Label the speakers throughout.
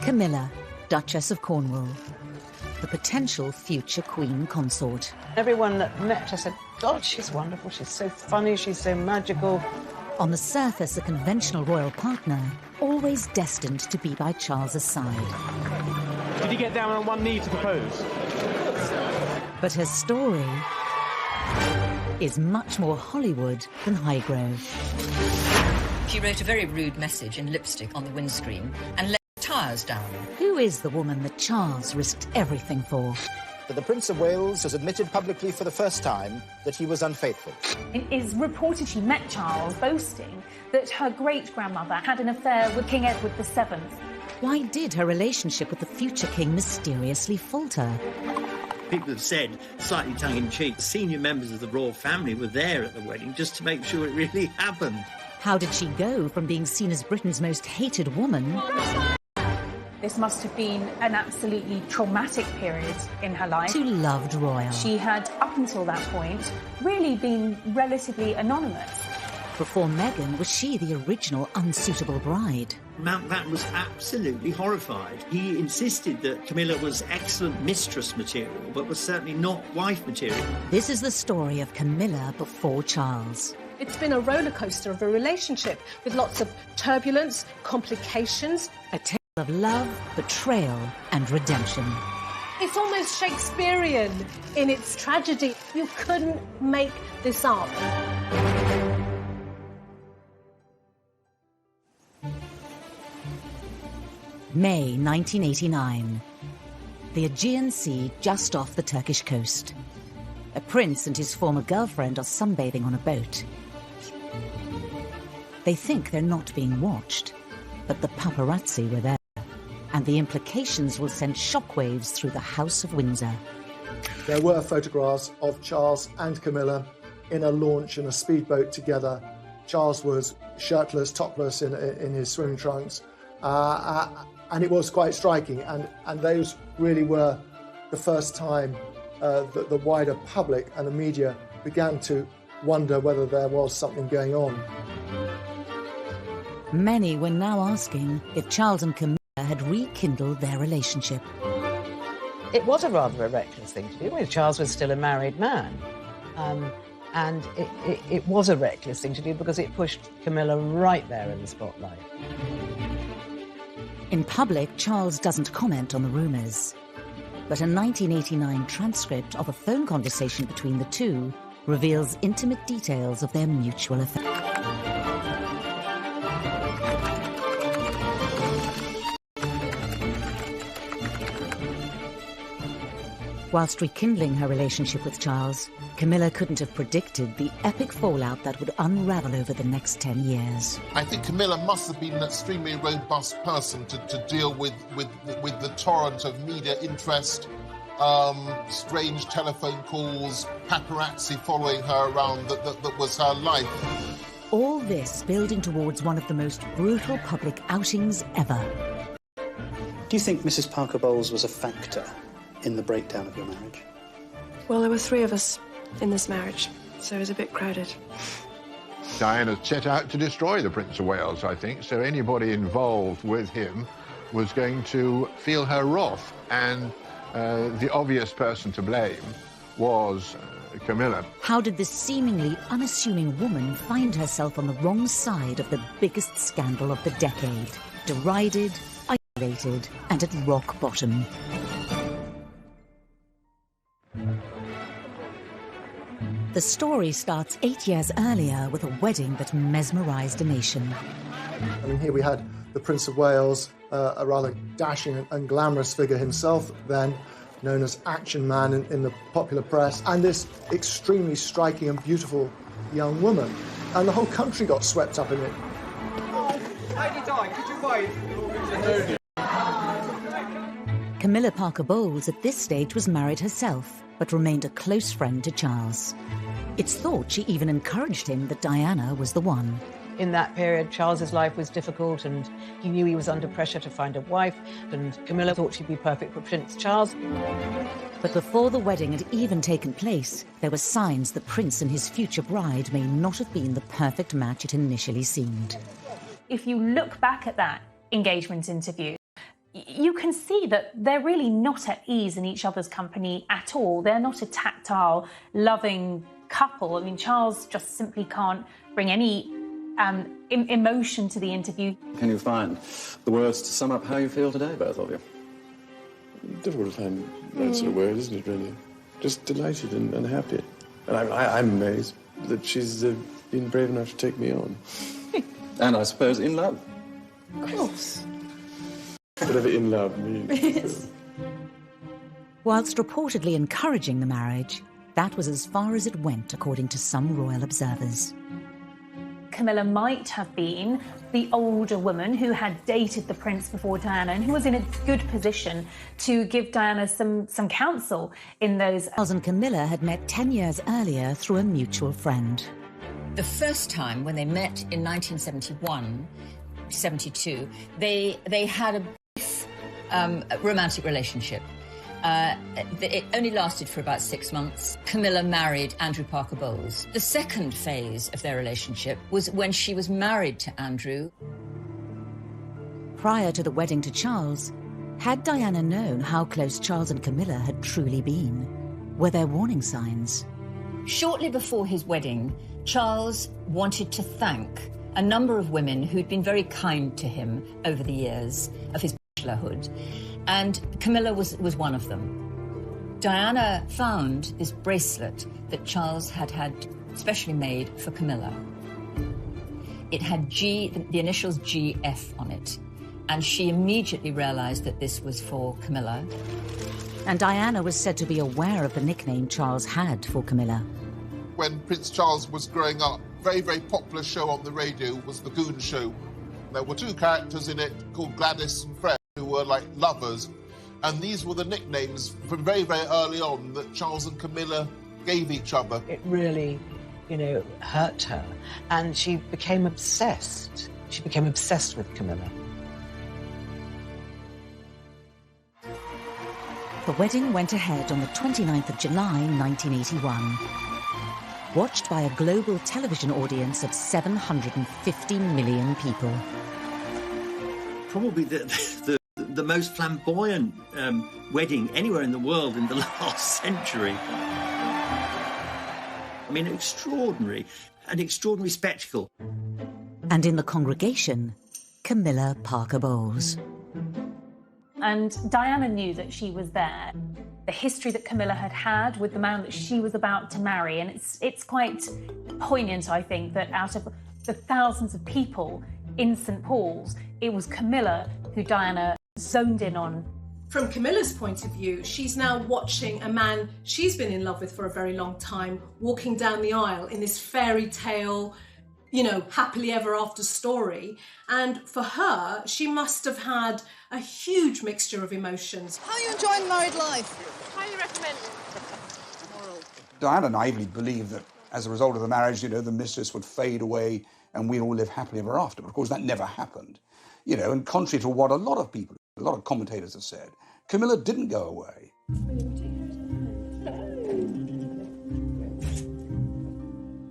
Speaker 1: Camilla, Duchess of Cornwall, the potential future Queen Consort.
Speaker 2: Everyone that met her said, God, she's wonderful, she's so funny, she's so magical.
Speaker 1: On the surface, a conventional royal partner, always destined to be by Charles's side.
Speaker 3: Did he get down on one knee to propose?
Speaker 1: But her story is much more Hollywood than Highgrove.
Speaker 4: She wrote a very rude message in lipstick on the windscreen and let the tyres down.
Speaker 1: Who is the woman that Charles risked everything for?
Speaker 5: The Prince of Wales has admitted publicly for the first time that he was unfaithful.
Speaker 6: It is reported she met Charles, boasting that her great-grandmother had an affair with King Edward VII.
Speaker 1: Why did her relationship with the future king mysteriously falter?
Speaker 7: People have said, slightly tongue-in-cheek, senior members of the royal family were there at the wedding just to make sure it really happened.
Speaker 1: How did she go from being seen as Britain's most hated woman?
Speaker 6: This must have been an absolutely traumatic period in her life.
Speaker 1: To loved royal.
Speaker 6: She had, up until that point, really been relatively anonymous.
Speaker 1: Before Meghan, was she the original unsuitable bride?
Speaker 7: Mountbatten was absolutely horrified. He insisted that Camilla was excellent mistress material, but was certainly not wife material.
Speaker 1: This is the story of Camilla before Charles.
Speaker 8: It's been a roller coaster of a relationship with lots of turbulence, complications.
Speaker 1: A tale of love, betrayal and redemption.
Speaker 8: It's almost Shakespearean in its tragedy. You couldn't make this up.
Speaker 1: May 1989. The Aegean Sea just off the Turkish coast. A prince and his former girlfriend are sunbathing on a boat. They think they're not being watched, but the paparazzi were there, and the implications will send shockwaves through the House of Windsor.
Speaker 9: There were photographs of Charles and Camilla in a launch in a speedboat together. Charles was shirtless, topless in his swimming trunks, and it was quite striking. And those really were the first time that the wider public and the media began to wonder whether there was something going on.
Speaker 1: Many were now asking if Charles and Camilla had rekindled their relationship.
Speaker 2: It was a rather a reckless thing to do. Well, Charles was still a married man. And it was a reckless thing to do because it pushed Camilla right there in the spotlight.
Speaker 1: In public, Charles doesn't comment on the rumours. But a 1989 transcript of a phone conversation between the two reveals intimate details of their mutual affair. Whilst rekindling her relationship with Charles, Camilla couldn't have predicted the epic fallout that would unravel over the next 10 years.
Speaker 10: I think Camilla must have been an extremely robust person to deal with the torrent of media interest, strange telephone calls, paparazzi following her around that was her life.
Speaker 1: All this building towards one of the most brutal public outings ever.
Speaker 11: Do you think Mrs. Parker Bowles was a factor in the breakdown of your marriage?
Speaker 12: Well, there were 3 of us in this marriage, so it was a bit crowded.
Speaker 13: Diana set out to destroy the Prince of Wales, I think, so anybody involved with him was going to feel her wrath, and the obvious person to blame was Camilla.
Speaker 1: How did this seemingly unassuming woman find herself on the wrong side of the biggest scandal of the decade? Derided, isolated, and at rock bottom. The story starts 8 years earlier with a wedding that mesmerised a nation.
Speaker 9: I mean, here we had the Prince of Wales, a rather dashing and glamorous figure himself then, known as Action Man in the popular press, and this extremely striking and beautiful young woman. And the whole country got swept up in it.
Speaker 1: Camilla Parker Bowles at this stage was married herself, but remained a close friend to Charles. It's thought she even encouraged him that Diana was the one.
Speaker 2: In that period, Charles's life was difficult and he knew he was under pressure to find a wife, and Camilla thought she'd be perfect for Prince Charles.
Speaker 1: But before the wedding had even taken place, there were signs the prince and his future bride may not have been the perfect match it initially seemed.
Speaker 6: If you look back at that engagement interview, you can see that they're really not at ease in each other's company at all. They're not a tactile, loving couple. I mean, Charles just simply can't bring any emotion to the interview.
Speaker 14: Can you find the words to sum up how you feel today, both of you?
Speaker 15: Difficult to find that sort of word, isn't it, really? Just delighted and happy. And I'm amazed that she's been brave enough to take me on.
Speaker 14: And I suppose in love.
Speaker 12: Of course.
Speaker 15: Whatever in love means.
Speaker 1: Whilst reportedly encouraging the marriage, that was as far as it went, according to some royal observers.
Speaker 6: Camilla might have been the older woman who had dated the prince before Diana and who was in a good position to give Diana some counsel in those.
Speaker 1: Charles and Camilla had met 10 years earlier through a mutual friend.
Speaker 4: The first time when they met in 1971, 72, they had a brief romantic relationship. It only lasted for about 6 months. Camilla married Andrew Parker Bowles. The second phase of their relationship was when she was married to Andrew.
Speaker 1: Prior to the wedding to Charles, had Diana known how close Charles and Camilla had truly been? Were there warning signs?
Speaker 4: Shortly before his wedding, Charles wanted to thank a number of women who'd been very kind to him over the years of his bachelorhood. And Camilla was one of them. Diana found this bracelet that Charles had specially made for Camilla. It had the initials GF on it, and she immediately realised that this was for Camilla.
Speaker 1: And Diana was said to be aware of the nickname Charles had for Camilla.
Speaker 10: When Prince Charles was growing up, very, very popular show on the radio was The Goon Show. There were two characters in it called Gladys and Fred, who were like lovers, and these were the nicknames from very, very early on that Charles and Camilla gave each other.
Speaker 2: It really, hurt her, and she became obsessed. She became obsessed with Camilla.
Speaker 1: The wedding went ahead on the 29th of July, 1981. Watched by a global television audience of 750 million people.
Speaker 7: Probably the most flamboyant wedding anywhere in the world in the last century. I mean, an extraordinary spectacle.
Speaker 1: And in the congregation, Camilla Parker Bowles.
Speaker 6: And Diana knew that she was there. The history that Camilla had with the man that she was about to marry, and it's quite poignant, I think, that out of the thousands of people in St. Paul's, it was Camilla who Diana zoned in on.
Speaker 8: From Camilla's point of view, she's now watching a man she's been in love with for a very long time walking down the aisle in this fairy tale, happily ever after story. And for her, she must have had a huge mixture of emotions.
Speaker 16: How are you enjoying married life?
Speaker 8: Highly recommend.
Speaker 17: Diana naively believed that as a result of the marriage, the mistress would fade away and we'd all live happily ever after. But of course, that never happened. And contrary to what a lot of commentators have said, Camilla didn't go away.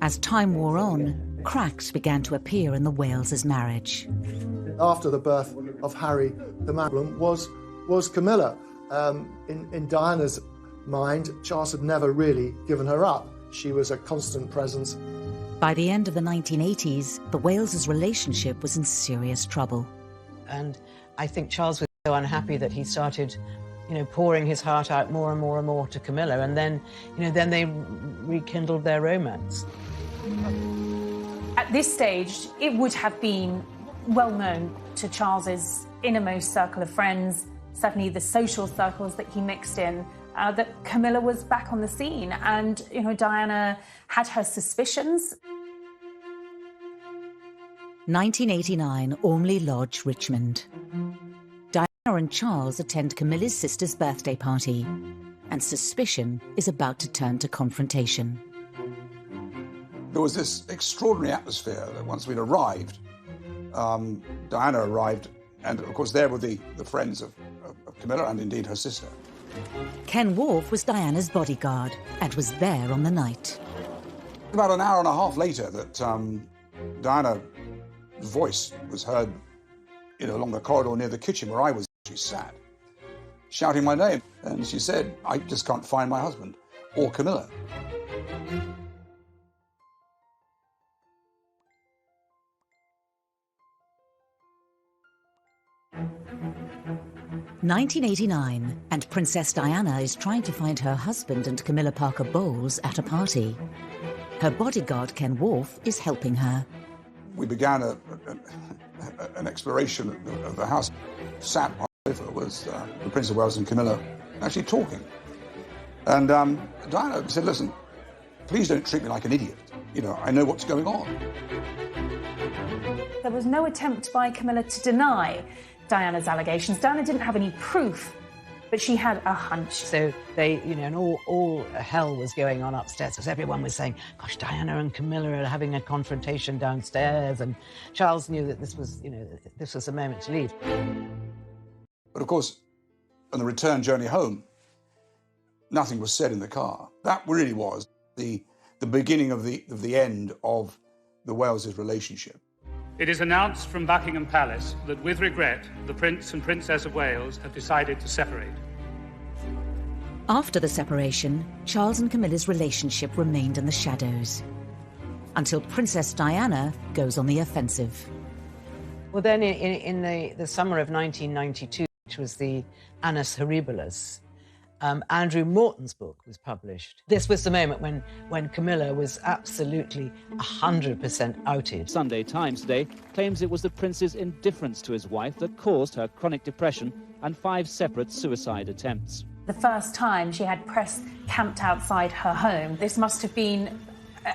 Speaker 1: As time wore on, cracks began to appear in the Wales's marriage.
Speaker 9: After the birth of Harry, the man was Camilla. In Diana's mind, Charles had never really given her up. She was a constant presence.
Speaker 1: By the end of the 1980s, the Wales's relationship was in serious trouble.
Speaker 2: And I think Charles was so unhappy that he started, pouring his heart out more and more and more to Camilla, and then they rekindled their romance.
Speaker 6: At this stage, it would have been well known to Charles's innermost circle of friends, certainly the social circles that he mixed in, that Camilla was back on the scene, and Diana had her suspicions.
Speaker 1: 1989, Ormley Lodge, Richmond. Diana and Charles attend Camilla's sister's birthday party, and suspicion is about to turn to confrontation.
Speaker 17: There was this extraordinary atmosphere that once we'd arrived, Diana arrived, and of course there were the friends of Camilla and indeed her sister.
Speaker 1: Ken Wharf was Diana's bodyguard and was there on the night.
Speaker 17: About an hour and a half later that Diana's voice was heard along the corridor near the kitchen where I was. she sat, shouting my name. And she said, I just can't find my husband, or Camilla.
Speaker 1: (1989), and Princess Diana is trying to find her husband and Camilla Parker Bowles at a party. Her bodyguard, Ken Worf, is helping her.
Speaker 17: We began an exploration of the house. Sat on the sofa was the Prince of Wales and Camilla actually talking. And Diana said, listen, please don't treat me like an idiot. You know, I know what's going on.
Speaker 6: There was no attempt by Camilla to deny Diana's allegations. Diana didn't have any proof, but she had a hunch.
Speaker 2: So they, you know, and all hell was going on upstairs because everyone was saying, gosh, Diana and Camilla are having a confrontation downstairs. And Charles knew that this was, you know, this was the moment to leave.
Speaker 17: But of course, on the return journey home, nothing was said in the car. That really was the beginning of the end of the Wales' relationship.
Speaker 3: It is announced from Buckingham Palace that, with regret, the Prince and Princess of Wales have decided to separate.
Speaker 1: After the separation, Charles and Camilla's relationship remained in the shadows, until Princess Diana goes on the offensive.
Speaker 2: Well, then in the summer of 1992, which was the Annus Horribilis, Andrew Morton's book was published. This was the moment when Camilla was absolutely 100% outed.
Speaker 18: Sunday Times today claims it was the prince's indifference to his wife that caused her chronic depression and 5 separate suicide attempts.
Speaker 6: The first time she had press camped outside her home, this must have been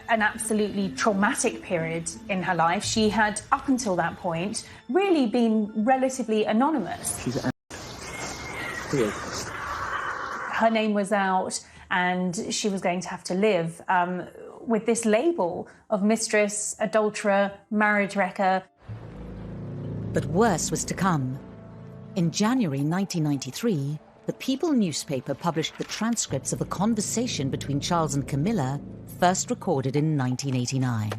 Speaker 6: an absolutely traumatic period in her life. She had, up until that point, really been relatively anonymous.
Speaker 15: She's
Speaker 6: her name was out and she was going to have to live with this label of mistress, adulterer, marriage wrecker.
Speaker 1: But worse was to come. In January 1993, the People newspaper published the transcripts of a conversation between Charles and Camilla, first recorded in 1989.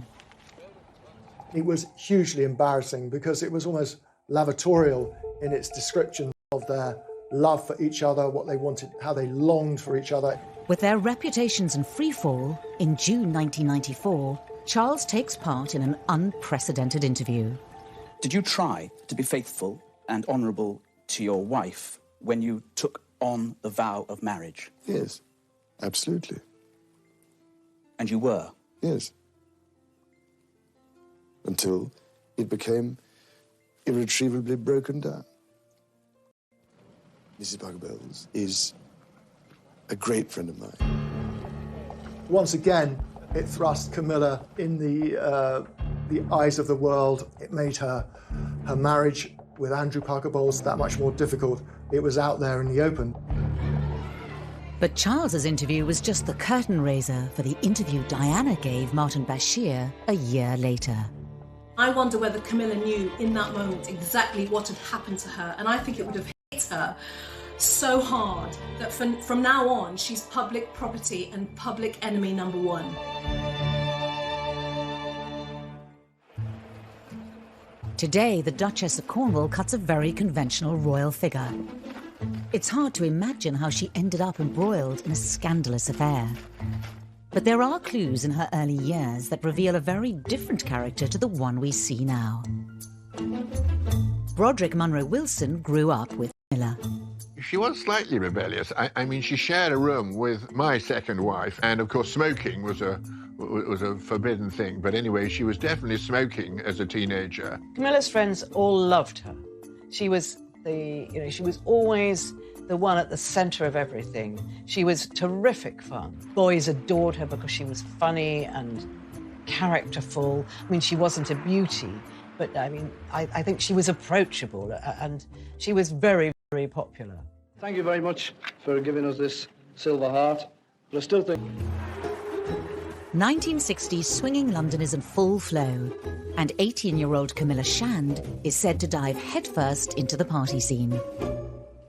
Speaker 9: It was hugely embarrassing because it was almost lavatorial in its description of their love for each other, what they wanted, how they longed for each other.
Speaker 1: With their reputations in freefall, in June 1994, Charles takes part in an unprecedented interview.
Speaker 19: Did you try to be faithful and honourable to your wife when you took on the vow of marriage?
Speaker 15: Yes, absolutely.
Speaker 19: And you were?
Speaker 15: Yes. Until it became irretrievably broken down. Mrs. Parker Bowles is a great friend of mine.
Speaker 9: Once again, it thrust Camilla in the eyes of the world. It made her marriage with Andrew Parker Bowles that much more difficult. It was out there in the open.
Speaker 1: But Charles's interview was just the curtain raiser for the interview Diana gave Martin Bashir a year later.
Speaker 8: I wonder whether Camilla knew in that moment exactly what had happened to her, and I think it would have hit her so hard that from now on she's public property and public enemy number one.
Speaker 1: Today, the Duchess of Cornwall cuts a very conventional royal figure. It's hard to imagine how she ended up embroiled in a scandalous affair. But there are clues in her early years that reveal a very different character to the one we see now. Broderick Munro Wilson grew up with Camilla.
Speaker 13: She was slightly rebellious. I mean, she shared a room with my second wife, and of course smoking was a forbidden thing. But anyway, she was definitely smoking as a teenager.
Speaker 2: Camilla's friends all loved her. She was she was always the one at the centre of everything. She was terrific fun. Boys adored her because she was funny and characterful. I mean, she wasn't a beauty, but I mean, I think she was approachable and she was very, very popular.
Speaker 20: Thank you very much for giving us this Silver Heart, but I still think...
Speaker 1: 1960s swinging London is in full flow, and 18-year-old Camilla Shand is said to dive headfirst into the party scene.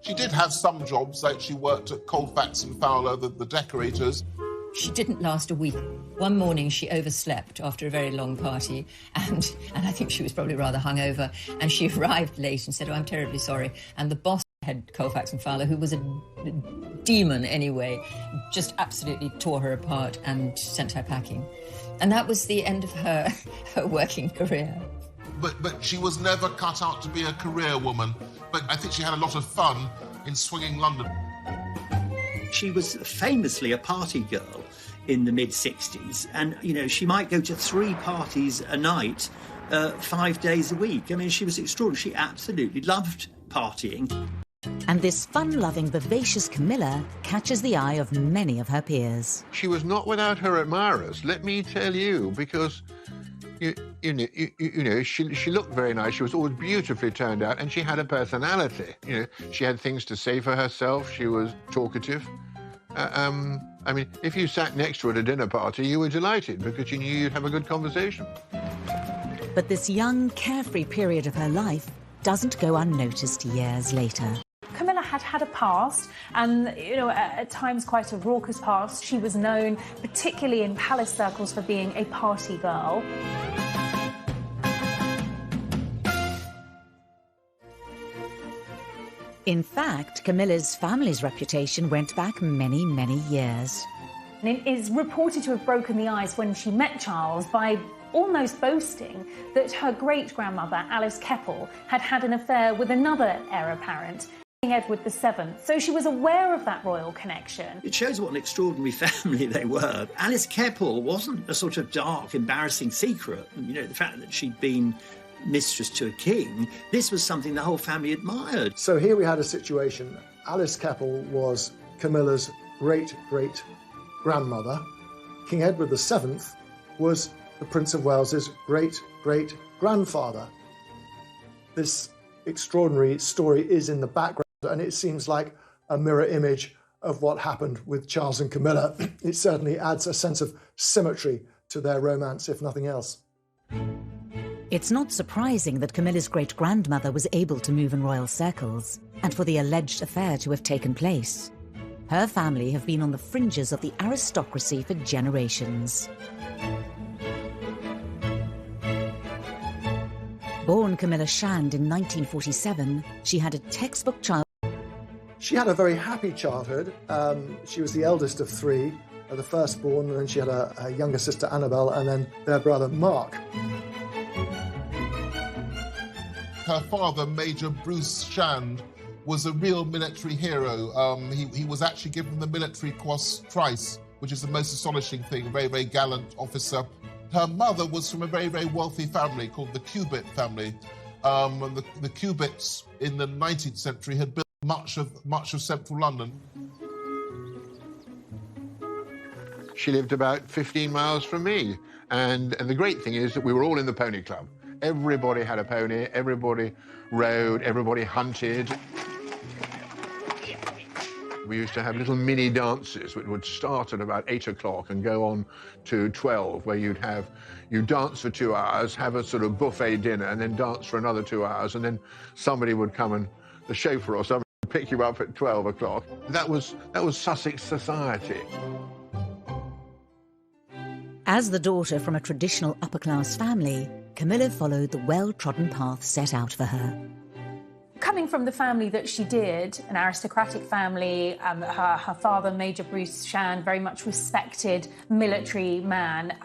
Speaker 10: She did have some jobs, like she worked at Colfax and Fowler, the decorators.
Speaker 4: She didn't last a week. One morning she overslept after a very long party, and I think she was probably rather hungover, and she arrived late and said, "Oh, I'm terribly sorry." And the boss head Colfax and Fowler, who was a demon anyway, just absolutely tore her apart and sent her packing. And that was the end of her working career.
Speaker 10: But she was never cut out to be a career woman. But I think she had a lot of fun in swinging London.
Speaker 7: She was famously a party girl in the mid-60s, and, you know, she might go to 3 parties a night, 5 days a week. I mean, she was extraordinary. She absolutely loved partying.
Speaker 1: And this fun-loving, vivacious Camilla catches the eye of many of her peers.
Speaker 13: She was not without her admirers, let me tell you, because you know, she looked very nice. She was always beautifully turned out, and she had a personality. You know, she had things to say for herself. She was talkative. I mean, if you sat next to her at a dinner party, you were delighted because you knew you'd have a good conversation.
Speaker 1: But this young, carefree period of her life doesn't go unnoticed years later.
Speaker 6: Camilla had had a past, and, you know, at times quite a raucous past. She was known, particularly in palace circles, for being a party girl.
Speaker 1: In fact, Camilla's family's reputation went back many, many years.
Speaker 6: And it is reported to have broken the ice when she met Charles by almost boasting that her great-grandmother, Alice Keppel, had had an affair with another heir apparent, King Edward VII. So she was aware of that royal connection.
Speaker 7: It shows what an extraordinary family they were. Alice Keppel wasn't a sort of dark, embarrassing secret. You know, the fact that she'd been mistress to a king, this was something the whole family admired.
Speaker 9: So here we had a situation. Alice Keppel was Camilla's great-great-grandmother. King Edward VII was the Prince of Wales's great-great-grandfather. This extraordinary story is in the background, and it seems like a mirror image of what happened with Charles and Camilla. It certainly adds a sense of symmetry to their romance, if nothing else.
Speaker 1: It's not surprising that Camilla's great-grandmother was able to move in royal circles, and for the alleged affair to have taken place. Her family have been on the fringes of the aristocracy for generations. Born Camilla Shand in 1947, she had a textbook childhood.
Speaker 9: She had a very happy childhood. She was the eldest of 3, the firstborn, and then she had a younger sister, Annabelle, and then their brother, Mark.
Speaker 10: Her father, Major Bruce Shand, was a real military hero. He was actually given the Military Cross twice, which is the most astonishing thing, a very, very gallant officer. Her mother was from a very, very wealthy family called the Cubitt family. And the Cubitts in the 19th century had built much of central London.
Speaker 13: She lived about 15 miles from me. And the great thing is that we were all in the pony club. Everybody had a pony, everybody rode, everybody hunted. We used to have little mini dances which would start at about 8 o'clock and go on to 12, where you'd dance for 2 hours, have a sort of buffet dinner, and then dance for another 2 hours, and then somebody would come, and the chauffeur or somebody would pick you up at 12 o'clock. That was Sussex society.
Speaker 1: As the daughter from a traditional upper-class family, Camilla followed the well-trodden path set out for her.
Speaker 6: Coming from the family that she did, an aristocratic family, her father, Major Bruce Shand, very much respected military man.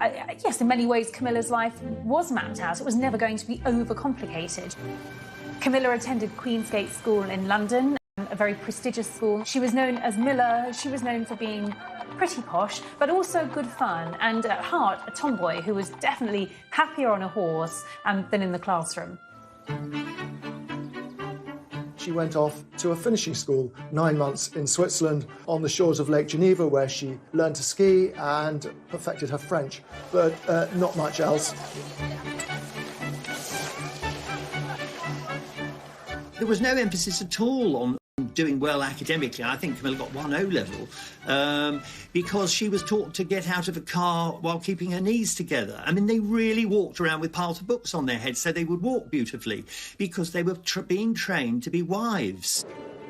Speaker 6: Yes, in many ways, Camilla's life was mapped out. It was never going to be overcomplicated. Camilla attended Queensgate School in London, a very prestigious school. She was known as Miller. She was known for being pretty posh, but also good fun, and at heart, a tomboy who was definitely happier on a horse than in the classroom.
Speaker 9: She went off to a finishing school, 9 months in Switzerland, on the shores of Lake Geneva, where she learned to ski and perfected her French, but not much else.
Speaker 7: There was no emphasis at all on doing well academically. I think Camilla got 1 O-level because she was taught to get out of a car while keeping her knees together. I mean, they really walked around with piles of books on their heads so they would walk beautifully because they were being trained to be wives.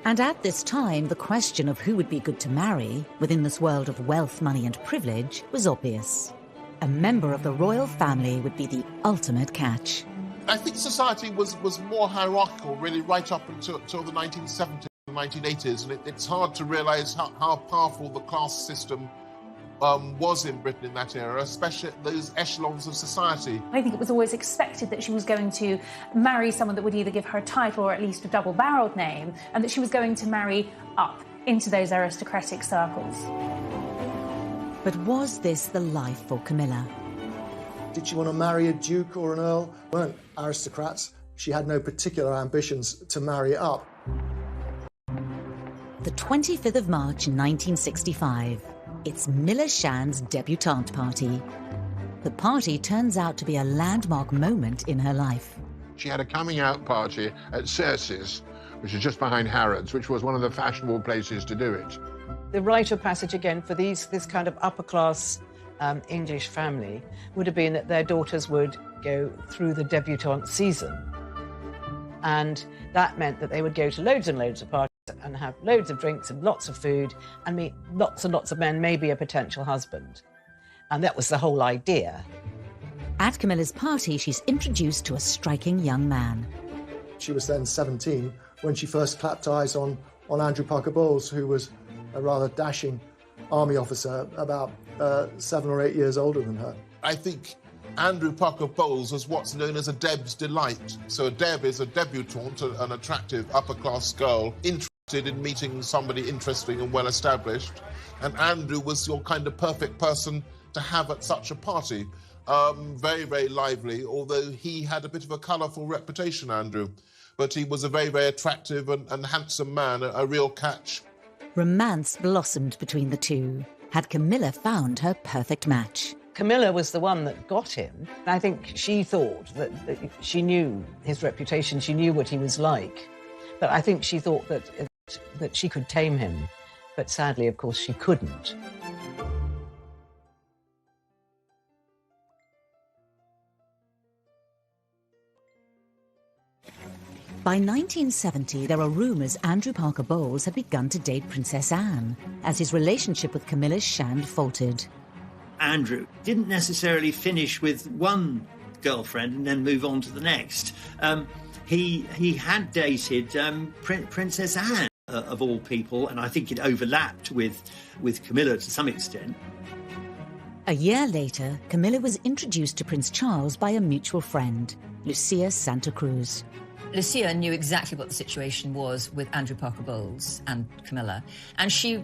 Speaker 1: And at this time, the question of who would be good to marry within this world of wealth, money and privilege was obvious. A member of the royal family would be the ultimate catch.
Speaker 10: I think society was more hierarchical, really, right up until the 1970s. 1980s, and it's hard to realise how powerful the class system was in Britain in that era, especially at those echelons of society.
Speaker 6: I think it was always expected that she was going to marry someone that would either give her a title or at least a double-barrelled name, and that she was going to marry up into those aristocratic circles.
Speaker 1: But was this the life for Camilla?
Speaker 9: Did she want to marry a duke or an earl? Weren't aristocrats. She had no particular ambitions to marry up.
Speaker 1: The 25th of March 1965. It's Milla Shan's debutante party. The party turns out to be a landmark moment in her life.
Speaker 13: She had a coming-out party at Cersei's, which is just behind Harrods, which was one of the fashionable places to do it.
Speaker 2: The rite of passage, again, for this kind of upper-class English family would have been that their daughters would go through the debutante season. And that meant that they would go to loads and loads of parties and have loads of drinks and lots of food and meet lots and lots of men, maybe a potential husband. And that was the whole idea.
Speaker 1: At Camilla's party, she's introduced to a striking young man.
Speaker 9: She was then 17 when she first clapped eyes on Andrew Parker Bowles, who was a rather dashing army officer, about 7 or 8 years older than her.
Speaker 10: I think Andrew Parker Bowles was what's known as a Deb's delight. So a Deb is a debutante, an attractive upper-class girl, interested in meeting somebody interesting and well-established. And Andrew was your kind of perfect person to have at such a party. Very, very lively, although he had a bit of a colourful reputation, Andrew. But he was a very, very attractive and handsome man, a real catch.
Speaker 1: Romance blossomed between the two. Had Camilla found her perfect match?
Speaker 2: Camilla was the one that got him. I think she thought that she knew his reputation, she knew what he was like. But I think she thought that she could tame him. But sadly, of course, she couldn't.
Speaker 1: By 1970, there are rumours Andrew Parker Bowles had begun to date Princess Anne, as his relationship with Camilla Shand faltered.
Speaker 7: Andrew didn't necessarily finish with one girlfriend and then move on to the next. He had dated Princess Anne, of all people, and I think it overlapped with Camilla to some extent.
Speaker 1: A year later, Camilla was introduced to Prince Charles by a mutual friend, Lucia Santa Cruz.
Speaker 4: Lucia knew exactly what the situation was with Andrew Parker Bowles and Camilla, and she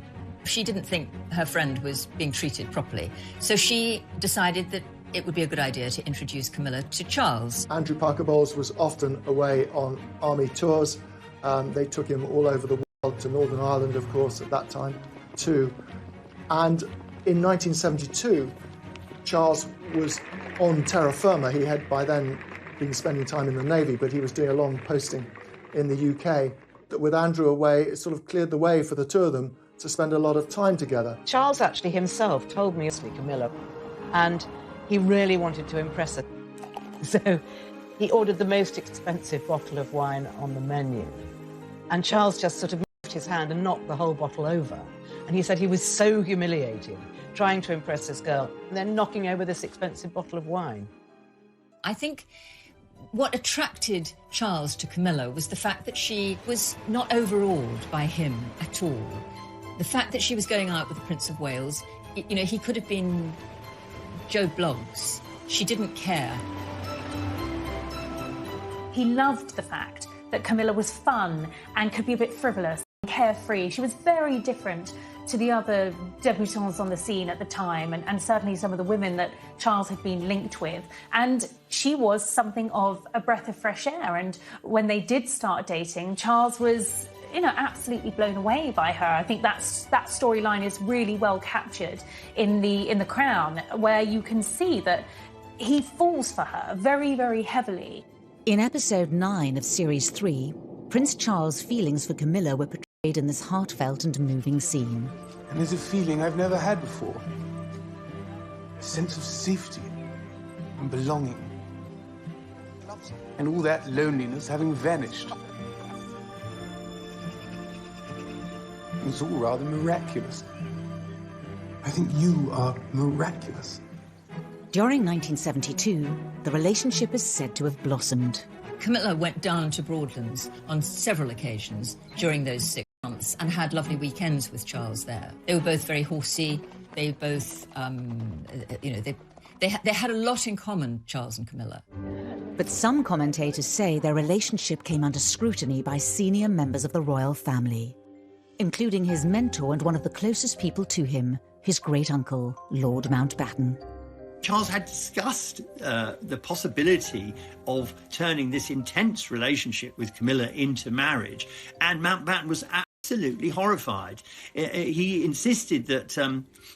Speaker 4: didn't think her friend was being treated properly. So she decided that it would be a good idea to introduce Camilla to Charles.
Speaker 9: Andrew Parker Bowles was often away on army tours. They took him all over the world, to Northern Ireland, of course, at that time, too. And in 1972, Charles was on terra firma. He had by then been spending time in the Navy, but he was doing a long posting in the UK. With Andrew away, it sort of cleared the way for the two of them to spend a lot of time together.
Speaker 2: Charles actually himself told me, Camilla, and he really wanted to impress her. So he ordered the most expensive bottle of wine on the menu. And Charles just sort of moved his hand and knocked the whole bottle over. And he said he was so humiliated trying to impress this girl and then knocking over this expensive bottle of wine.
Speaker 4: I think what attracted Charles to Camilla was the fact that she was not overawed by him at all. The fact that she was going out with the Prince of Wales, you know, he could have been Joe Bloggs. She didn't care.
Speaker 6: He loved the fact that Camilla was fun and could be a bit frivolous and carefree. She was very different to the other debutantes on the scene at the time, and certainly some of the women that Charles had been linked with. And she was something of a breath of fresh air. And when they did start dating, Charles was, you know, absolutely blown away by her. I think that storyline is really well captured in the Crown, where you can see that he falls for her very, very heavily.
Speaker 1: In episode 9 of series 3, Prince Charles' feelings for Camilla were portrayed in this heartfelt and moving scene.
Speaker 15: And there's a feeling I've never had before. A sense of safety and belonging. And all that loneliness having vanished. It was all rather miraculous. I think you are miraculous.
Speaker 1: During 1972, the relationship is said to have blossomed.
Speaker 4: Camilla went down to Broadlands on several occasions during those 6 months and had lovely weekends with Charles there. They were both very horsey. They both, they had a lot in common, Charles and Camilla.
Speaker 1: But some commentators say their relationship came under scrutiny by senior members of the royal family, including his mentor and one of the closest people to him, his great-uncle, Lord Mountbatten.
Speaker 7: Charles had discussed the possibility of turning this intense relationship with Camilla into marriage, and Mountbatten was absolutely horrified. He insisted that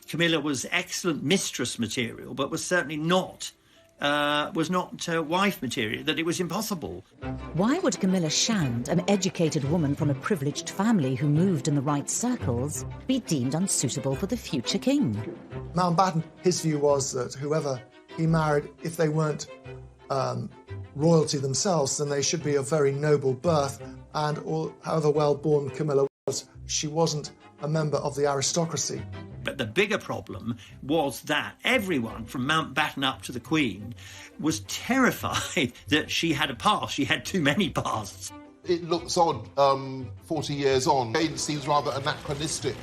Speaker 7: Camilla was excellent mistress material, but was certainly not wife material, that it was impossible.
Speaker 1: Why would Camilla Shand, an educated woman from a privileged family who moved in the right circles, be deemed unsuitable for the future king?
Speaker 9: Mountbatten, his view was that whoever he married, if they weren't royalty themselves, then they should be of very noble birth, and however well-born Camilla was, she wasn't a member of the aristocracy.
Speaker 7: But the bigger problem was that everyone, from Mountbatten up to the Queen, was terrified that she had a past. She had too many pasts.
Speaker 10: It looks odd 40 years on. It seems rather anachronistic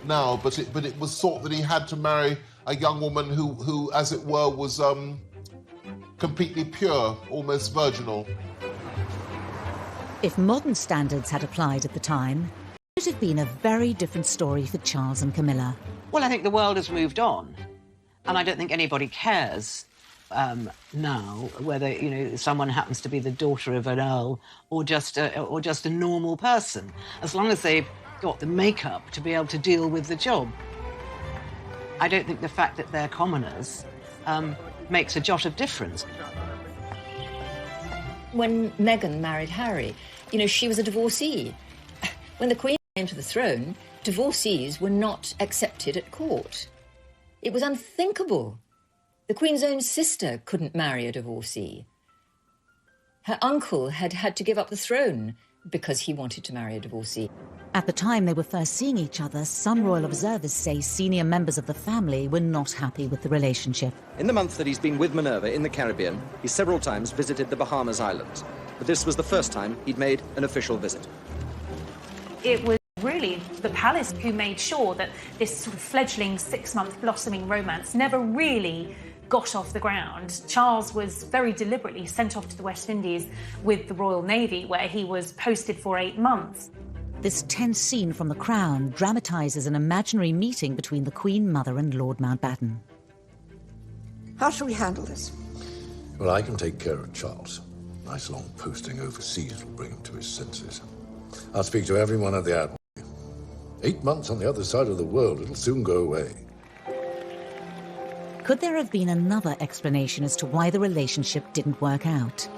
Speaker 10: now, but it was thought that he had to marry a young woman who as it were, was completely pure, almost virginal.
Speaker 1: If modern standards had applied at the time, it would have been a very different story for Charles and Camilla.
Speaker 2: Well, I think the world has moved on, and I don't think anybody cares now whether someone happens to be the daughter of an earl or just a normal person, as long as they've got the makeup to be able to deal with the job. I don't think the fact that they're commoners makes a jot of difference.
Speaker 4: When Meghan married Harry, she was a divorcee. When the Queen came to the throne, divorcees were not accepted at court. It was unthinkable. The Queen's own sister couldn't marry a divorcee. Her uncle had had to give up the throne because he wanted to marry a divorcee.
Speaker 1: At the time they were first seeing each other, some royal observers say senior members of the family were not happy with the relationship.
Speaker 21: In the month that he's been with Minerva in the Caribbean, he several times visited the Bahamas Islands. But this was the first time he'd made an official visit.
Speaker 6: It was really the palace who made sure that this sort of fledgling 6-month blossoming romance never really got off the ground. Charles was very deliberately sent off to the West Indies with the Royal Navy, where he was posted for 8 months.
Speaker 1: This tense scene from The Crown dramatises an imaginary meeting between the Queen Mother and Lord Mountbatten.
Speaker 22: How shall we handle this?
Speaker 23: Well, I can take care of Charles. Nice long posting overseas will bring him to his senses. I'll speak to everyone at the Admiralty. 8 months on the other side of the world, it'll soon go away.
Speaker 1: Could there have been another explanation as to why the relationship didn't work out?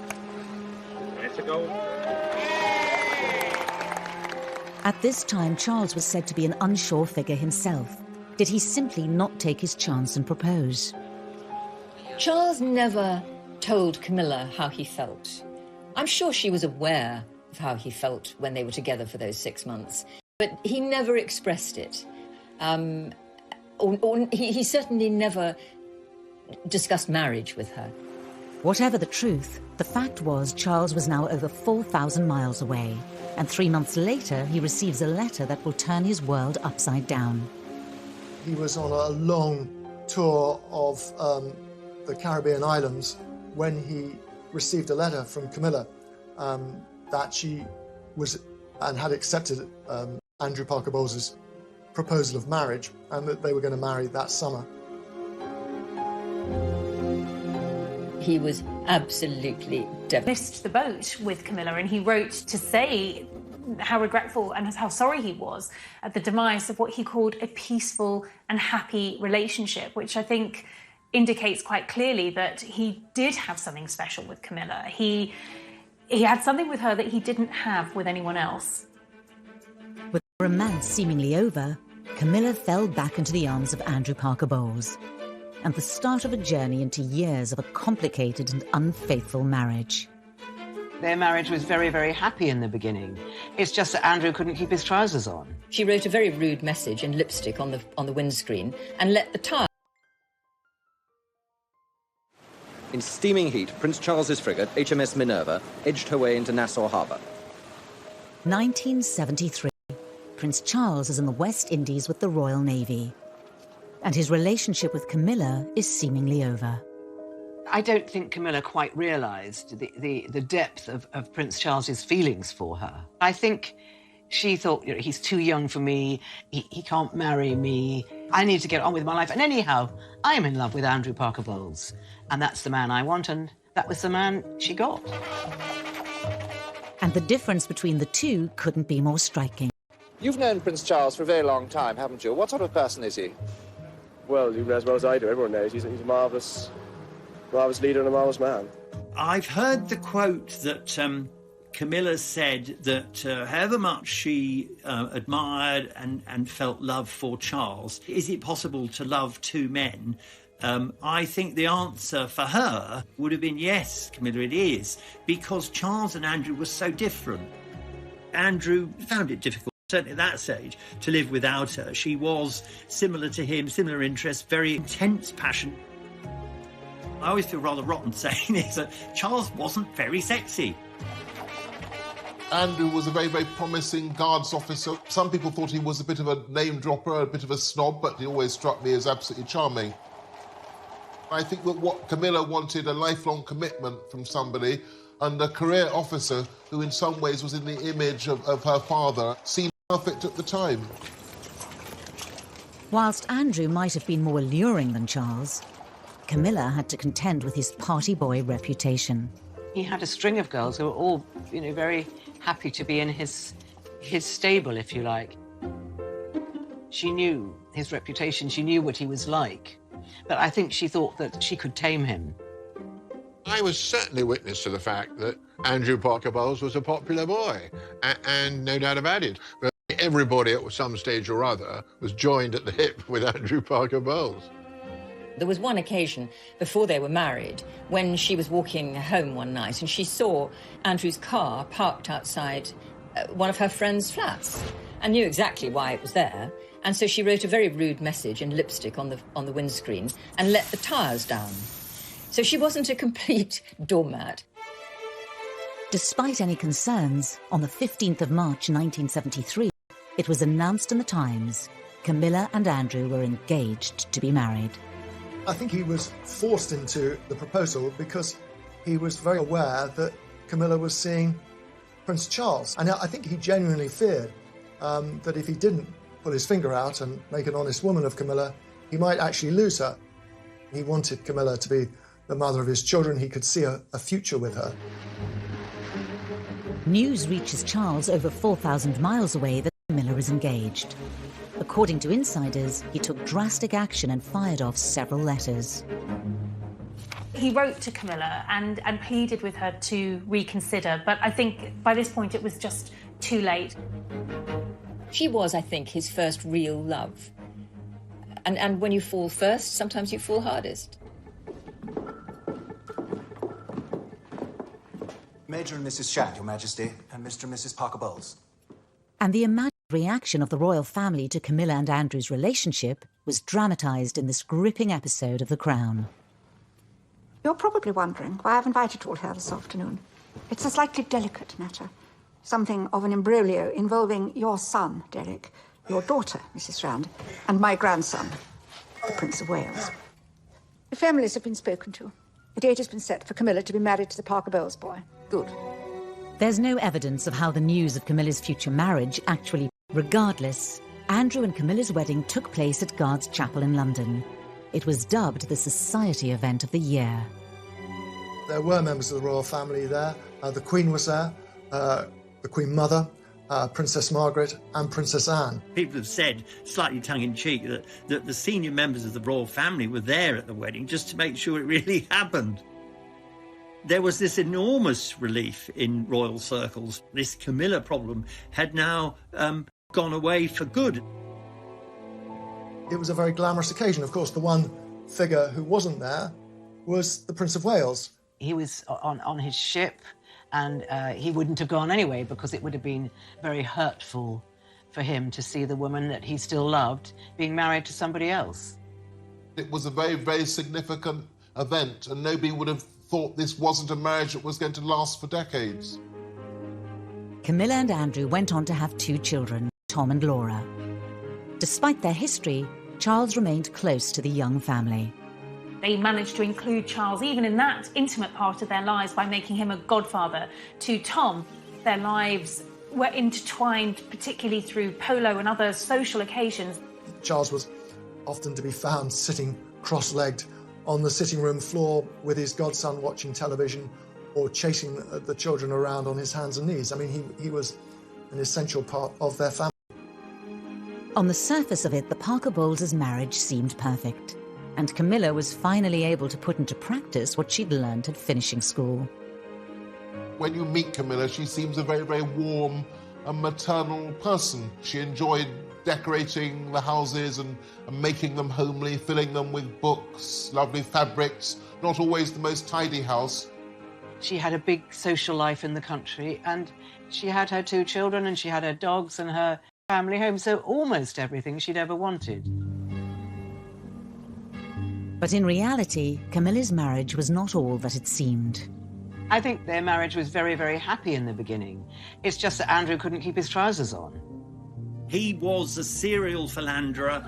Speaker 1: At this time, Charles was said to be an unsure figure himself. Did he simply not take his chance and propose?
Speaker 4: Charles never told Camilla how he felt. I'm sure she was aware of how he felt when they were together for those 6 months, but he never expressed it. He certainly never discussed marriage with her.
Speaker 1: Whatever the truth, the fact was Charles was now over 4,000 miles away, and 3 months later he receives a letter that will turn his world upside down.
Speaker 9: He was on a long tour of the Caribbean islands when he received a letter from Camilla that she was and had accepted Andrew Parker Bowles's proposal of marriage, and that they were going to marry that summer.
Speaker 4: He was absolutely devastated.
Speaker 6: Missed the boat with Camilla, and he wrote to say how regretful and how sorry he was at the demise of what he called a peaceful and happy relationship, which I think indicates quite clearly that he did have something special with Camilla. He had something with her that he didn't have with anyone else.
Speaker 1: With the romance seemingly over, Camilla fell back into the arms of Andrew Parker Bowles, and the start of a journey into years of a complicated and unfaithful marriage.
Speaker 2: Their marriage was very, very happy in the beginning. It's just that Andrew couldn't keep his trousers on.
Speaker 4: She wrote a very rude message in lipstick on the windscreen and let the tire.
Speaker 21: In steaming heat, Prince Charles's frigate, HMS Minerva, edged her way into Nassau Harbour.
Speaker 1: 1973. Prince Charles is in the West Indies with the Royal Navy, and his relationship with Camilla is seemingly over.
Speaker 2: I don't think Camilla quite realised the depth of Prince Charles's feelings for her. I think she thought, you know, he's too young for me, he can't marry me, I need to get on with my life. And anyhow, I'm in love with Andrew Parker Bowles, and that's the man I want, and that was the man she got.
Speaker 1: And the difference between the two couldn't be more striking.
Speaker 5: You've known Prince Charles for a very long time, haven't you? What sort of person is he?
Speaker 15: Well, you know as well as I do. Everyone knows he's a marvellous leader and a marvellous man.
Speaker 7: I've heard the quote that Camilla said that however much she admired and felt love for Charles, is it possible to love two men? I think the answer for her would have been yes, Camilla, it is, because Charles and Andrew were so different. Andrew found it difficult, certainly at that stage, to live without her. She was similar to him, similar interests, very intense passion. I always feel rather rotten saying this, that Charles wasn't very sexy.
Speaker 10: Andrew was a very, very promising guards officer. Some people thought he was a bit of a name dropper, a bit of a snob, but he always struck me as absolutely charming. I think that what Camilla wanted, a lifelong commitment from somebody, and a career officer who in some ways was in the image of her father, seemed perfect at the time.
Speaker 1: Whilst Andrew might have been more alluring than Charles, Camilla had to contend with his party boy reputation.
Speaker 2: He had a string of girls who were all, you know, very happy to be in his stable, if you like. She knew his reputation, she knew what he was like, but I think she thought that she could tame him.
Speaker 13: I was certainly witness to the fact that Andrew Parker Bowles was a popular boy, and no doubt about it. But everybody at some stage or other was joined at the hip with Andrew Parker Bowles.
Speaker 4: There was one occasion before they were married when she was walking home one night and she saw Andrew's car parked outside one of her friend's flats and knew exactly why it was there. And so she wrote a very rude message in lipstick on the windscreen and let the tyres down. So she wasn't a complete doormat.
Speaker 1: Despite any concerns, on the 15th of March 1973, it was announced in the Times Camilla and Andrew were engaged to be married.
Speaker 9: I think he was forced into the proposal because he was very aware that Camilla was seeing Prince Charles. And I think he genuinely feared that if he didn't pull his finger out and make an honest woman of Camilla, he might actually lose her. He wanted Camilla to be the mother of his children. He could see a future with her.
Speaker 1: News reaches Charles over 4,000 miles away that Camilla is engaged. According to insiders, he took drastic action and fired off several letters.
Speaker 6: He wrote to Camilla and pleaded with her to reconsider, but I think by this point it was just too late.
Speaker 4: She was, I think, his first real love. And when you fall first, sometimes you fall hardest.
Speaker 11: Major and Mrs. Shand, Your Majesty, and Mr. and Mrs. Parker Bowles.
Speaker 1: And the imagined reaction of the royal family to Camilla and Andrew's relationship was dramatised in this gripping episode of The Crown.
Speaker 22: You're probably wondering why I've invited you all here this afternoon. It's a slightly delicate matter. Something of an imbroglio involving your son, Derek, your daughter, Mrs. Shand, and my grandson, the Prince of Wales. The families have been spoken to. The date has been set for Camilla to be married to the Parker Bowles boy. Good.
Speaker 1: There's no evidence of how the news of Camilla's future marriage actually... Regardless, Andrew and Camilla's wedding took place at Guards Chapel in London. It was dubbed the Society Event of the Year.
Speaker 9: There were members of the royal family there. The Queen was there, the Queen Mother, Princess Margaret and Princess Anne.
Speaker 7: People have said, slightly tongue-in-cheek, that the senior members of the royal family were there at the wedding just to make sure it really happened. There was this enormous relief in royal circles. This Camilla problem had now gone away for good.
Speaker 9: It was a very glamorous occasion. Of course, the one figure who wasn't there was the Prince of Wales.
Speaker 2: He was on his ship, and he wouldn't have gone anyway because it would have been very hurtful for him to see the woman that he still loved being married to somebody else.
Speaker 10: It was a very, very significant event, and nobody would have thought this wasn't a marriage that was going to last for decades.
Speaker 1: Camilla and Andrew went on to have 2 children, Tom and Laura. Despite their history, Charles remained close to the young family.
Speaker 6: They managed to include Charles even in that intimate part of their lives by making him a godfather to Tom. Their lives were intertwined, particularly through polo and other social occasions.
Speaker 9: Charles was often to be found sitting cross-legged on the sitting room floor with his godson watching television or chasing the children around on his hands and knees. I mean, he was an essential part of their family.
Speaker 1: On the surface of it, the Parker Bowles' marriage seemed perfect, and Camilla was finally able to put into practice what she'd learned at finishing school.
Speaker 10: When you meet Camilla, she seems a very, very warm and maternal person. She enjoyed decorating the houses and making them homely, filling them with books, lovely fabrics, not always the most tidy house.
Speaker 2: She had a big social life in the country, and she had her 2 children, and she had her dogs and her family home, so almost everything she'd ever wanted.
Speaker 1: But in reality, Camilla's marriage was not all that it seemed.
Speaker 2: I think their marriage was very, very happy in the beginning. It's just that Andrew couldn't keep his trousers on.
Speaker 7: He was a serial philanderer.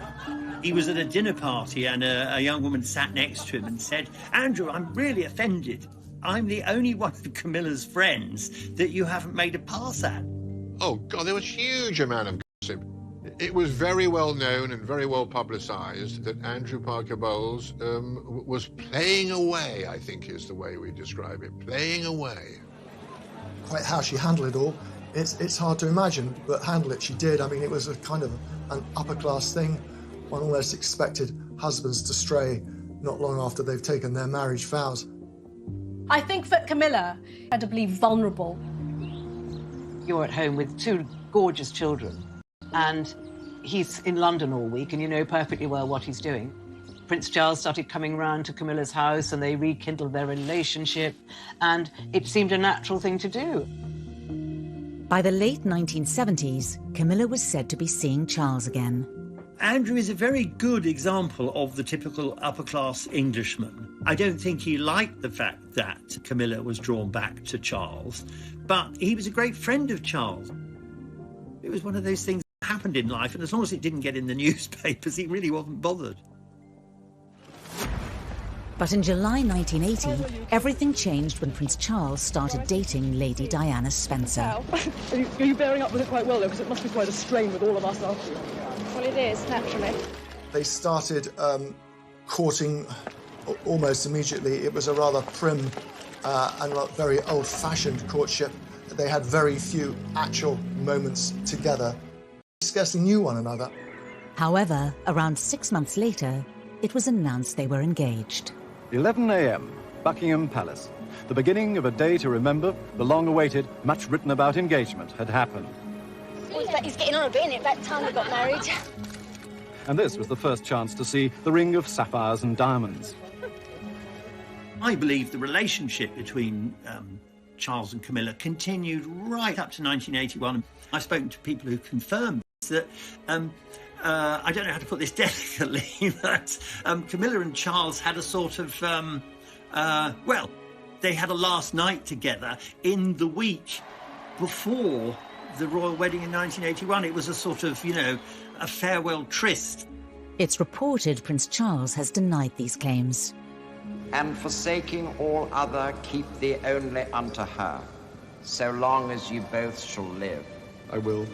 Speaker 7: He was at a dinner party and a young woman sat next to him and said, "Andrew, I'm really offended. I'm the only one of Camilla's friends that you haven't made a pass at."
Speaker 13: Oh, God, there was a huge amount of gossip. It was very well known and very well publicised that Andrew Parker Bowles was playing away, I think is the way we describe it, playing away.
Speaker 9: Quite how she handled it all, it's hard to imagine, but handle it she did. I mean, it was a kind of an upper-class thing. One almost expected husbands to stray not long after they've taken their marriage vows.
Speaker 8: I think for Camilla, incredibly vulnerable.
Speaker 2: You're at home with 2 gorgeous children, and he's in London all week, and you know perfectly well what he's doing. Prince Charles started coming round to Camilla's house, and they rekindled their relationship, and it seemed a natural thing to do.
Speaker 1: By the late 1970s, Camilla was said to be seeing Charles again.
Speaker 7: Andrew is a very good example of the typical upper-class Englishman. I don't think he liked the fact that Camilla was drawn back to Charles, but he was a great friend of Charles. It was one of those things that happened in life, and as long as it didn't get in the newspapers, he really wasn't bothered.
Speaker 1: But in July 1980, everything changed when Prince Charles started dating Lady Diana Spencer.
Speaker 12: Are you bearing up with it quite well, though? Because it must be quite a strain with all of us after you.
Speaker 14: Well, it is, naturally.
Speaker 9: They started courting almost immediately. It was a rather prim and very old-fashioned courtship. They had very few actual moments together. They scarcely knew one another.
Speaker 1: However, around 6 months later, it was announced they were engaged.
Speaker 16: 11 a.m., Buckingham Palace. The beginning of a day to remember. The long-awaited, much-written-about engagement had happened.
Speaker 14: Well, he's getting on a bit, isn't it? About time we got married.
Speaker 16: And this was the first chance to see the ring of sapphires and diamonds.
Speaker 7: I believe the relationship between Charles and Camilla continued right up to 1981. I've spoken to people who confirmed that, I don't know how to put this delicately, but Camilla and Charles had a sort of, well, they had a last night together in the week before the royal wedding in 1981. It was a sort of, you know, a farewell tryst.
Speaker 1: It's reported Prince Charles has denied these claims.
Speaker 24: And forsaking all other, keep thee only unto her, so long as you both shall live.
Speaker 15: I will.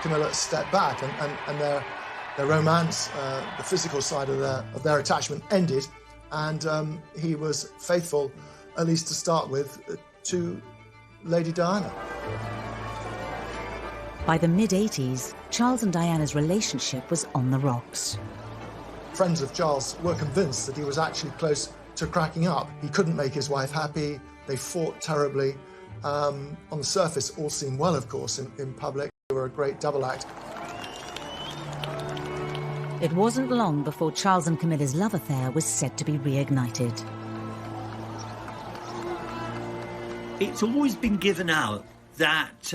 Speaker 9: Camilla stepped back and their romance, the physical side of their attachment ended, and he was faithful, at least to start with, to Lady Diana.
Speaker 1: By the mid-80s, Charles and Diana's relationship was on the rocks.
Speaker 9: Friends of Charles were convinced that he was actually close to cracking up. He couldn't make his wife happy. They fought terribly. On the surface, all seemed well, of course. In public, they were a great double act.
Speaker 1: It wasn't long before Charles and Camilla's love affair was said to be reignited.
Speaker 7: It's always been given out that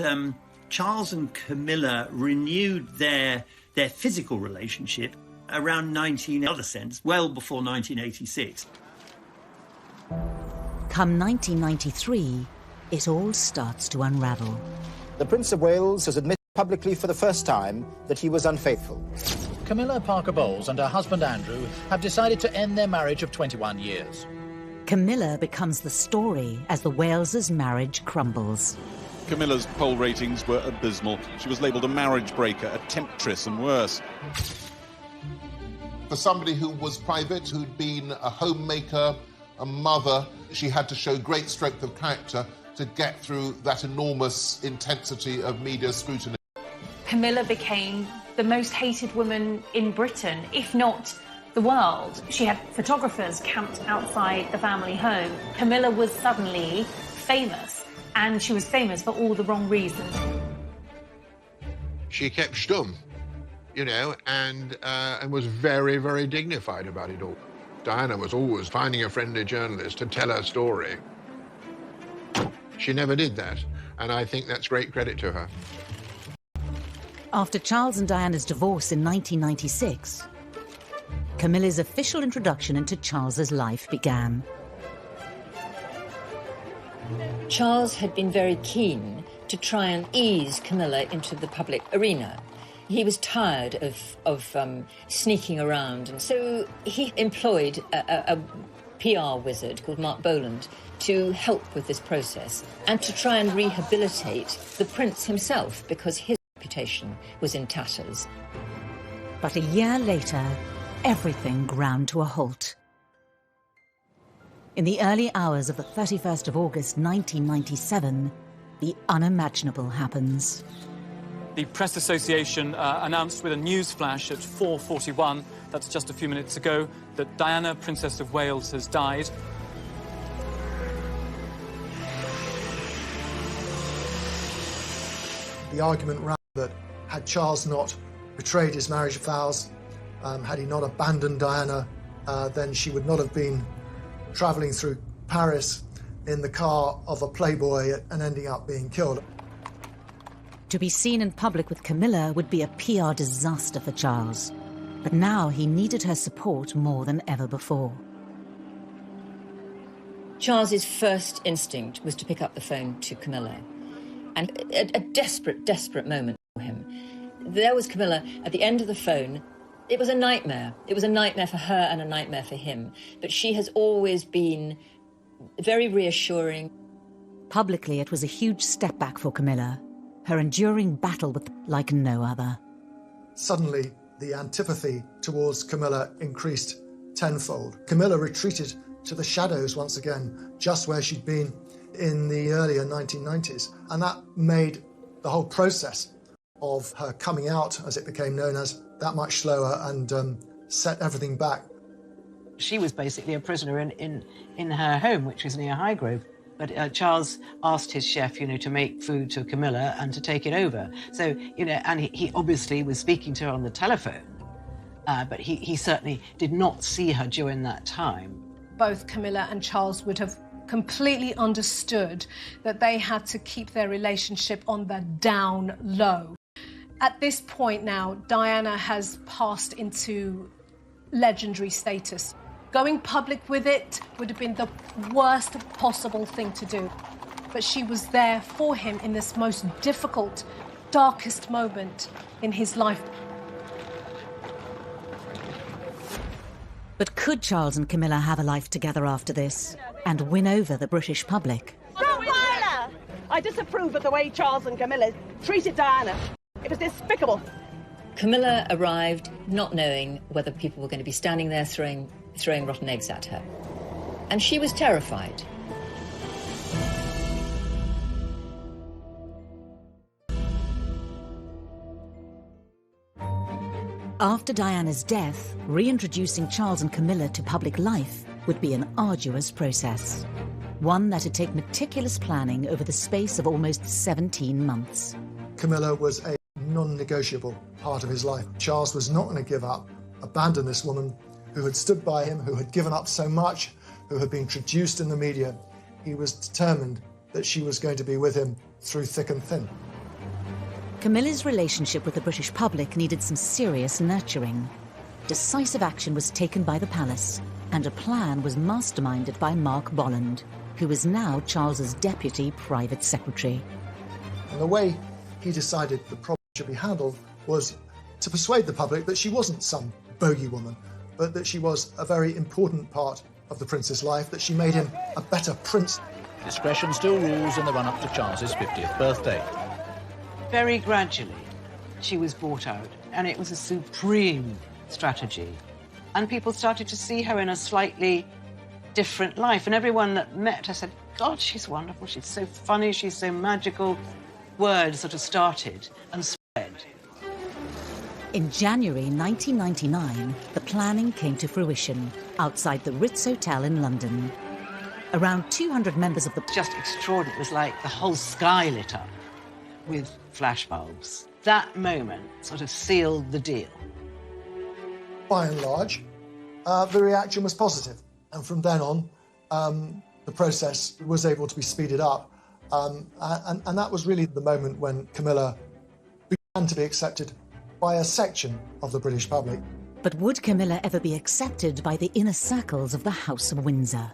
Speaker 7: Charles and Camilla renewed their physical relationship around well before 1986.
Speaker 1: Come 1993, it all starts to unravel.
Speaker 25: The Prince of Wales has admitted
Speaker 3: publicly for the first time that he was unfaithful.
Speaker 17: Camilla Parker Bowles and her husband Andrew have decided to end their marriage of 21 years.
Speaker 1: Camilla becomes the story as the Wales's marriage crumbles.
Speaker 18: Camilla's poll ratings were abysmal. She was labelled a marriage breaker, a temptress and worse.
Speaker 10: For somebody who was private, who'd been a homemaker, a mother, she had to show great strength of character to get through that enormous intensity of media scrutiny.
Speaker 6: Camilla became the most hated woman in Britain, if not the world. She had photographers camped outside the family home. Camilla was suddenly famous, and she was famous for all the wrong reasons.
Speaker 13: She kept stum, you know, and was very, very dignified about it all. Diana was always finding a friendly journalist to tell her story. She never did that, and I think that's great credit to her.
Speaker 1: After Charles and Diana's divorce in 1996, Camilla's official introduction into Charles's life began.
Speaker 4: Charles had been very keen to try and ease Camilla into the public arena. He was tired of sneaking around, and so he employed a PR wizard called Mark Boland to help with this process and to try and rehabilitate the prince himself, because his reputation was in tatters.
Speaker 1: But a year later, everything ground to a halt. In the early hours of the 31st of August 1997, the unimaginable happens.
Speaker 19: The Press Association announced with a news flash at 4:41, that's just a few minutes ago, that Diana, Princess of Wales, has died.
Speaker 9: The argument ran that had Charles not betrayed his marriage vows, had he not abandoned Diana, then she would not have been travelling through Paris in the car of a playboy and ending up being killed.
Speaker 1: To be seen in public with Camilla would be a PR disaster for Charles. But now he needed her support more than ever before.
Speaker 4: Charles's first instinct was to pick up the phone to Camilla. And a desperate, desperate moment for him. There was Camilla at the end of the phone. It was a nightmare. It was a nightmare for her and a nightmare for him. But she has always been very reassuring.
Speaker 1: Publicly, it was a huge step back for Camilla. Her enduring battle with like no other.
Speaker 9: Suddenly, the antipathy towards Camilla increased tenfold. Camilla retreated to the shadows once again, just where she'd been in the earlier 1990s. And that made the whole process of her coming out, as it became known as, that much slower and set everything back.
Speaker 2: She was basically a prisoner in her home, which was near Highgrove. But Charles asked his chef, to make food to Camilla and to take it over. So, and he obviously was speaking to her on the telephone, but he certainly did not see her during that time.
Speaker 8: Both Camilla and Charles would have completely understood that they had to keep their relationship on the down low. At this point now, Diana has passed into legendary status. Going public with it would have been the worst possible thing to do. But she was there for him in this most difficult, darkest moment in his life.
Speaker 1: But could Charles and Camilla have a life together after this and win over the British public?
Speaker 12: Rottweiler! I disapprove of the way Charles and Camilla treated Diana. It was despicable.
Speaker 4: Camilla arrived not knowing whether people were going to be standing there throwing rotten eggs at her. And she was terrified.
Speaker 1: After Diana's death, reintroducing Charles and Camilla to public life would be an arduous process. One that would take meticulous planning over the space of almost 17 months.
Speaker 9: Camilla was a non-negotiable part of his life. Charles was not going to give up, abandon this woman who had stood by him, who had given up so much, who had been traduced in the media. He was determined that she was going to be with him through thick and thin.
Speaker 1: Camilla's relationship with the British public needed some serious nurturing. Decisive action was taken by the palace, and a plan was masterminded by Mark Boland, who was now Charles's deputy private secretary.
Speaker 9: And the way he decided the problem should be handled was to persuade the public that she wasn't some bogey woman, but that she was a very important part of the prince's life, that she made him a better prince.
Speaker 17: Discretion still rules in the run-up to Charles's 50th birthday.
Speaker 2: Very gradually, she was bought out, and it was a supreme strategy. And people started to see her in a slightly different life, and everyone that met her said, God, she's wonderful, she's so funny, she's so magical. Word sort of started and spread.
Speaker 1: In January 1999, the planning came to fruition outside the Ritz Hotel in London. Around 200 members of the...
Speaker 2: Just extraordinary. It was like the whole sky lit up with flashbulbs. That moment sort of sealed the deal.
Speaker 9: By and large, the reaction was positive. And from then on, the process was able to be speeded up. And that was really the moment when Camilla began to be accepted by a section of the British public.
Speaker 1: But would Camilla ever be accepted by the inner circles of the House of Windsor?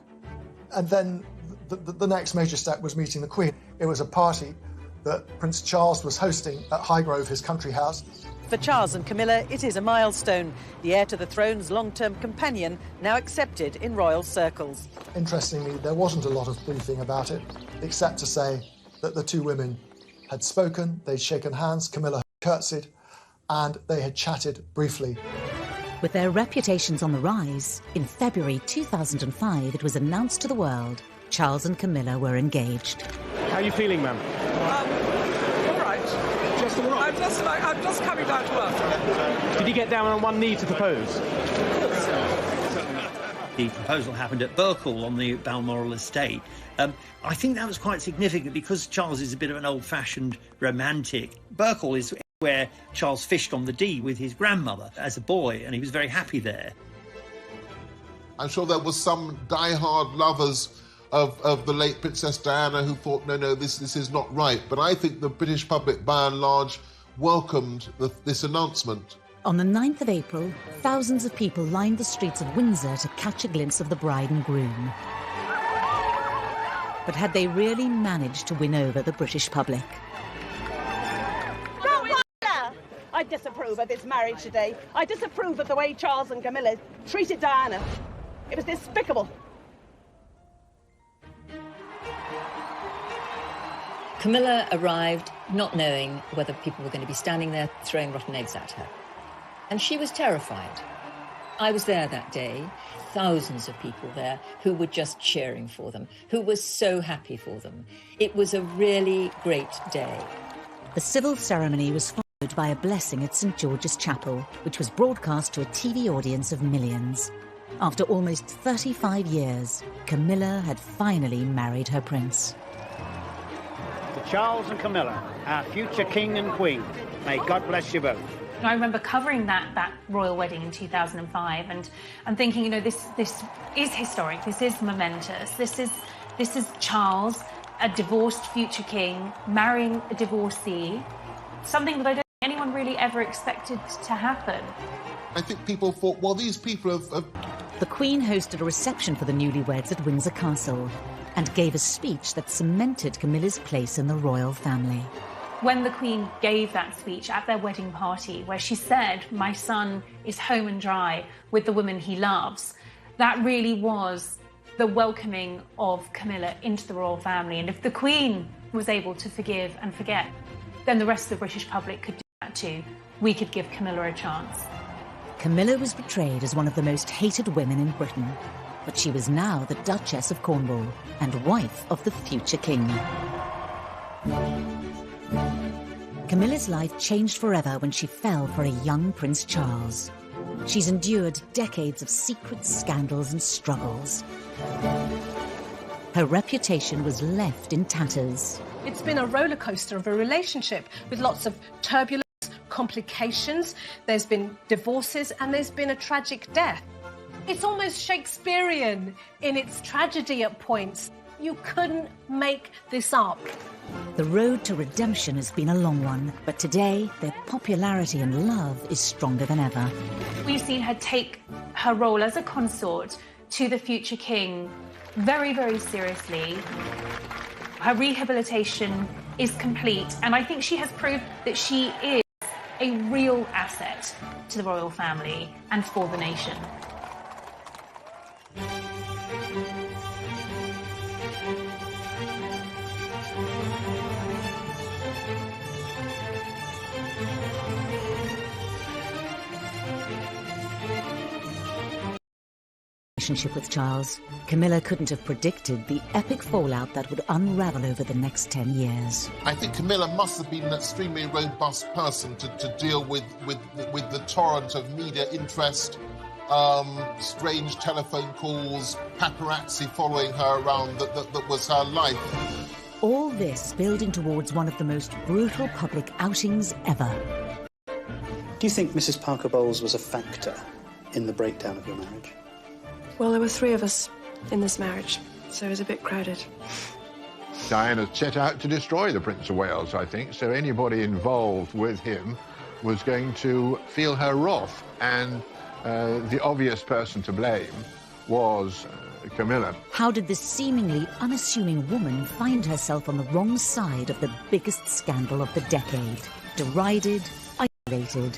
Speaker 9: And then the next major step was meeting the Queen. It was a party that Prince Charles was hosting at Highgrove, his country house.
Speaker 5: For Charles and Camilla, it is a milestone. The heir to the throne's long-term companion, now accepted in royal circles.
Speaker 9: Interestingly, there wasn't a lot of briefing about it, except to say that the two women had spoken, they'd shaken hands, Camilla had curtsied, and they had chatted briefly.
Speaker 1: With their reputations on the rise, in February 2005, it was announced to the world Charles and Camilla were engaged.
Speaker 20: How are you feeling, ma'am?
Speaker 21: All right.
Speaker 20: Just all right?
Speaker 21: I'm just coming down to earth.
Speaker 20: Did you get down on one knee to propose?
Speaker 7: The proposal happened at Burkle on the Balmoral estate. I think that was quite significant because Charles is a bit of an old-fashioned romantic. Burkle is where Charles fished on the Dee with his grandmother as a boy, and he was very happy there.
Speaker 10: I'm sure there was some die-hard lovers of the late Princess Diana who thought, no, this is not right. But I think the British public, by and large, welcomed this announcement.
Speaker 1: On the 9th of April, thousands of people lined the streets of Windsor to catch a glimpse of the bride and groom. But had they really managed to win over the British public?
Speaker 12: I disapprove of this marriage today. I disapprove of the way Charles and Camilla treated Diana. It was despicable.
Speaker 4: Camilla arrived not knowing whether people were going to be standing there throwing rotten eggs at her. And she was terrified. I was there that day, thousands of people there who were just cheering for them, who were so happy for them. It was a really great day.
Speaker 1: The civil ceremony was followed by a blessing at St. George's Chapel, which was broadcast to a TV audience of millions. After almost 35 years, Camilla had finally married her prince.
Speaker 20: To Charles and Camilla, our future king and queen, may God bless you both.
Speaker 6: I remember covering that royal wedding in 2005 and thinking, this is historic, this is momentous, this is Charles, a divorced future king, marrying a divorcee, something that I don't think anyone really ever expected to happen.
Speaker 10: I think people thought, well, these people have...
Speaker 1: The Queen hosted a reception for the newlyweds at Windsor Castle and gave a speech that cemented Camilla's place in the royal family.
Speaker 6: When the Queen gave that speech at their wedding party, where she said, "My son is home and dry with the woman he loves," that really was the welcoming of Camilla into the royal family. And if the Queen was able to forgive and forget, then the rest of the British public could do that too. We could give Camilla a chance.
Speaker 1: Camilla was portrayed as one of the most hated women in Britain, but she was now the Duchess of Cornwall and wife of the future king. Camilla's life changed forever when she fell for a young Prince Charles. She's endured decades of secret scandals and struggles. Her reputation was left in tatters.
Speaker 8: It's been a roller coaster of a relationship with lots of turbulence, complications. There's been divorces and there's been a tragic death. It's almost Shakespearean in its tragedy at points. You couldn't make this up.
Speaker 1: The road to redemption has been a long one, but today their popularity and love is stronger than ever.
Speaker 6: We've seen her take her role as a consort to the future king very, very seriously. Her rehabilitation is complete, and I think she has proved that she is a real asset to the royal family and for the nation.
Speaker 1: Relationship with Charles, Camilla couldn't have predicted the epic fallout that would unravel over the next 10 years.
Speaker 10: I think Camilla must have been an extremely robust person to deal with the torrent of media interest, strange telephone calls, paparazzi following her around that was her life.
Speaker 1: All this building towards one of the most brutal public outings ever.
Speaker 11: Do you think Mrs. Parker Bowles was a factor in the breakdown of your marriage?
Speaker 14: Well, there were 3 of us in this marriage, so it was a bit crowded.
Speaker 13: Diana set out to destroy the Prince of Wales, I think, so anybody involved with him was going to feel her wrath, and the obvious person to blame was Camilla.
Speaker 1: How did this seemingly unassuming woman find herself on the wrong side of the biggest scandal of the decade? Derided, isolated,